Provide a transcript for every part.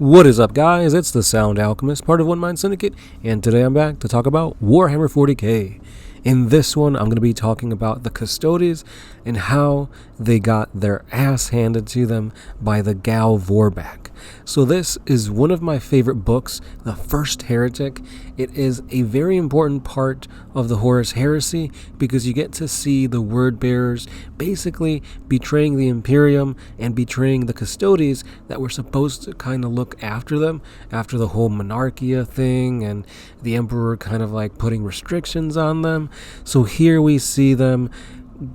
What is up, guys? It's the Sound Alchemist, part of OneMindSyndicate, and today I'm back to talk about Warhammer 40k. In this one, I'm going to be talking about the Custodes and how they got their ass handed to them by the Gal Vorbak. So this is one of my favorite books, the first Heretic. It is a very important part of the Horus Heresy because you get to see the word bearers basically betraying the Imperium and betraying the Custodes that were supposed to kind of look after them after the whole Monarchia thing and the Emperor kind of like putting restrictions on them. So here we see them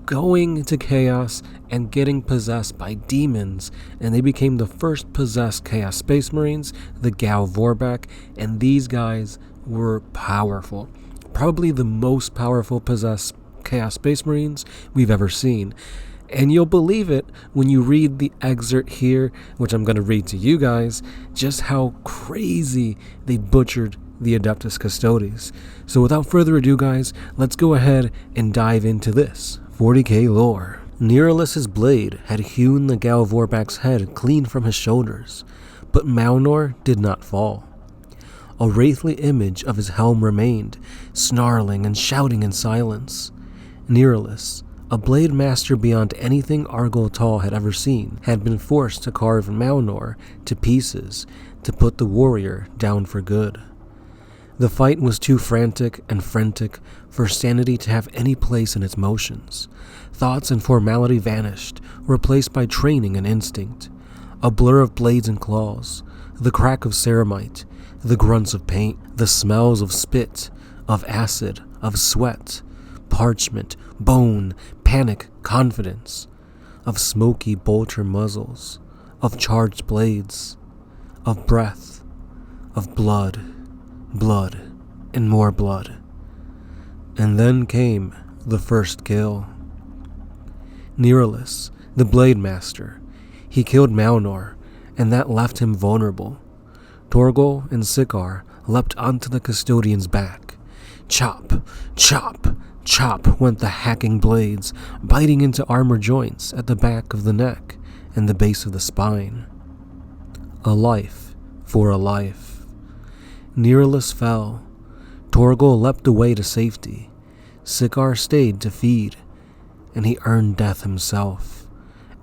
going to chaos and getting possessed by demons, and they became the first possessed Chaos Space Marines, the Gal Vorbak, and these guys were powerful. Probably the most powerful possessed Chaos Space Marines we've ever seen. And you'll believe it when you read the excerpt here, which I'm going to read to you guys, just how crazy they butchered the Adeptus Custodes. So without further ado, guys, let's go ahead and dive into this 40k lore. Nerealis's blade had hewn the Gal Vorbak's head clean from his shoulders, but Malnor did not fall. A wraithly image of his helm remained, snarling and shouting in silence. Nerealis, a blade master beyond anything Argol Tal had ever seen, had been forced to carve Malnor to pieces to put the warrior down for good. The fight was too frantic and frantic for sanity to have any place in its motions. Thoughts and formality vanished, replaced by training and instinct. A blur of blades and claws, the crack of ceramite, the grunts of paint, the smells of spit, of acid, of sweat, parchment, bone, panic, confidence, of smoky bolter muzzles, of charged blades, of breath, of blood, and more blood. And then came the first kill. Nerealis, the blade master, he killed Malnor, and that left him vulnerable. Torgal and Sikar leapt onto the custodian's back. Chop, chop, chop went the hacking blades, biting into armor joints at the back of the neck and the base of the spine. A life for a life. Nerealis fell. Torgal leapt away to safety. Sikar stayed to feed, and he earned death himself.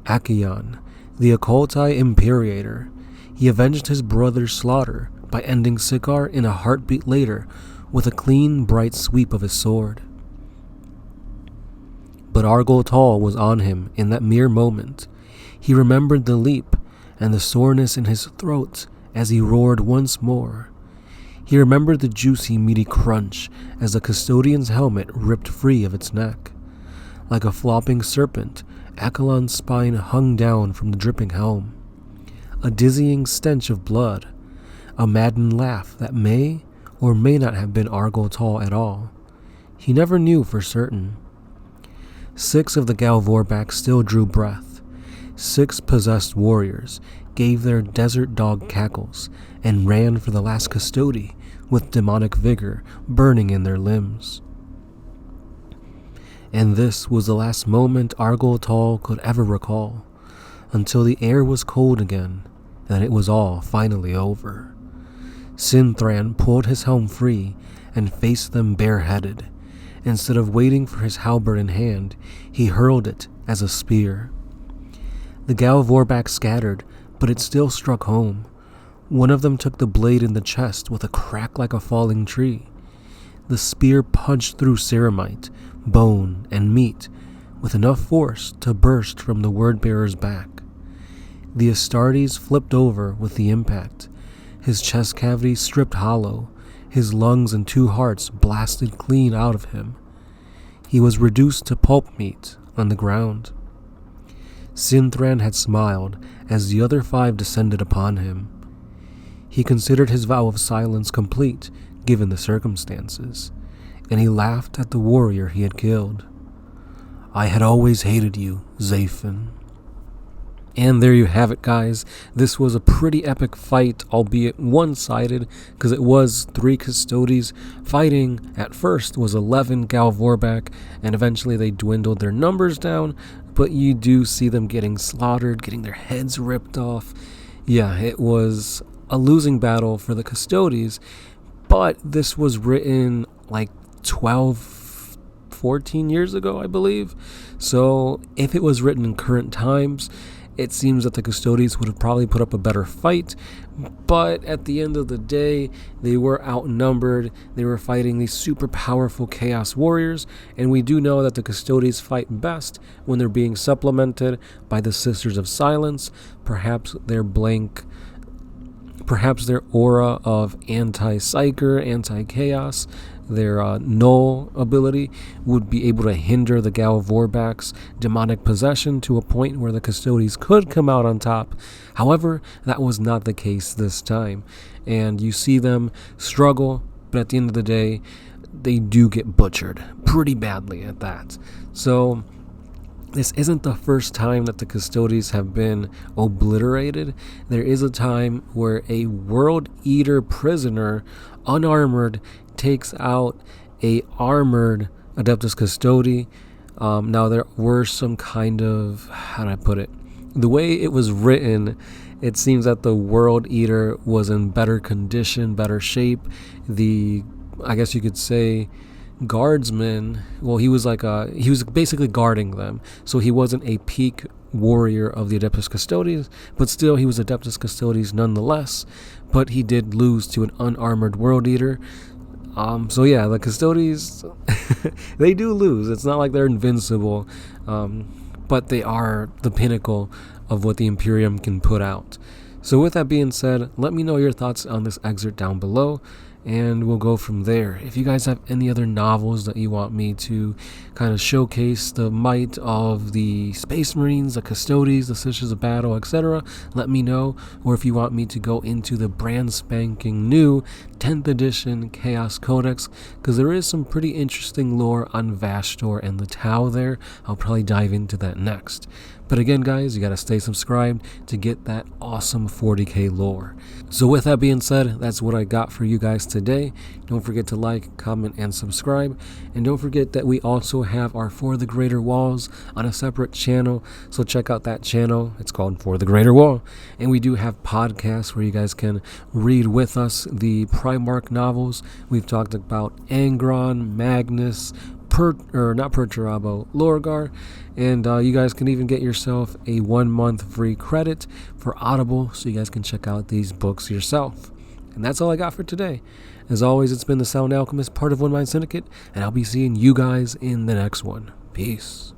Achaeon, the Occulti Imperator, he avenged his brother's slaughter by ending Sikar in a heartbeat later with a clean, bright sweep of his sword. But Argol Tal was on him in that mere moment. He remembered the leap and the soreness in his throat as he roared once more. He remembered the juicy, meaty crunch as the custodian's helmet ripped free of its neck. Like a flopping serpent, Acheron's spine hung down from the dripping helm. A dizzying stench of blood, a maddened laugh that may or may not have been Argol Tal at all. He never knew for certain. 6 of the Gal Vorbak still drew breath. 6 possessed warriors gave their desert dog cackles and ran for the last custody with demonic vigor burning in their limbs. And this was the last moment Argol Tal could ever recall, until the air was cold again and it was all finally over. Sinthran pulled his helm free and faced them bareheaded. Instead of waiting for his halberd in hand, he hurled it as a spear. The Gal Vorbak scattered, but it still struck home. One of them took the blade in the chest with a crack like a falling tree. The spear punched through ceramite, bone, and meat with enough force to burst from the word-bearer's back. The Astartes flipped over with the impact, his chest cavity stripped hollow, his lungs and 2 hearts blasted clean out of him. He was reduced to pulp meat on the ground. Sinthran had smiled as the other 5 descended upon him. He considered his vow of silence complete, given the circumstances, and he laughed at the warrior he had killed. I had always hated you, Zaphin. And there you have it, guys. This was a pretty epic fight, albeit one-sided, because it was 3 Custodes fighting. At first was 11 Gal Vorbak, and eventually they dwindled their numbers down, but you do see them getting slaughtered, getting their heads ripped off. Yeah, it was a losing battle for the Custodes, but this was written like 12, 14 years ago, I believe. So if it was written in current times, it seems that the Custodes would have probably put up a better fight, but at the end of the day, they were outnumbered. They were fighting these super powerful Chaos Warriors, and we do know that the Custodes fight best when they're being supplemented by the Sisters of Silence. Perhaps their aura of anti-psyker, anti-chaos, their null ability would be able to hinder the Galvorbak's demonic possession to a point where the Custodes could come out on top. However, that was not the case this time, and you see them struggle, but at the end of the day, they do get butchered pretty badly at that. So this isn't the first time that the Custodes have been obliterated. There is a time where a World Eater prisoner, unarmored, takes out a armored Adeptus Custodi. Now there were some kind of, how do I put it? The way it was written, it seems that the World Eater was in better condition, better shape. I guess you could say, guardsman, well, he was basically guarding them, so he wasn't a peak warrior of the Adeptus Custodes, but still he was Adeptus Custodes nonetheless. But he did lose to an unarmored World Eater. So yeah, the Custodes they do lose. It's not like they're invincible, but they are the pinnacle of what the Imperium can put out. So with that being said, let me know your thoughts on this excerpt down below, and we'll go from there. If you guys have any other novels that you want me to kind of showcase the might of the Space Marines, the Custodes, the Sisters of Battle, etc., let me know. Or if you want me to go into the brand spanking new 10th edition Chaos Codex, because there is some pretty interesting lore on Vastor and the Tau there. I'll probably dive into that next. But again, guys, you gotta stay subscribed to get that awesome 40k lore. So with that being said, that's what I got for you guys today. Don't forget to like, comment, and subscribe. And don't forget that we also have our For the Greater Walls on a separate channel. So check out that channel. It's called For the Greater Wall. And we do have podcasts where you guys can read with us the Primarch novels. We've talked about Angron, Magnus, Perturabo, Lorgar, and you guys can even get yourself a 1 month free credit for Audible, so you guys can check out these books yourself. And that's all I got for today. As always, it's been the Sound Alchemist, part of OneMindSyndicate, and I'll be seeing you guys in the next one. Peace.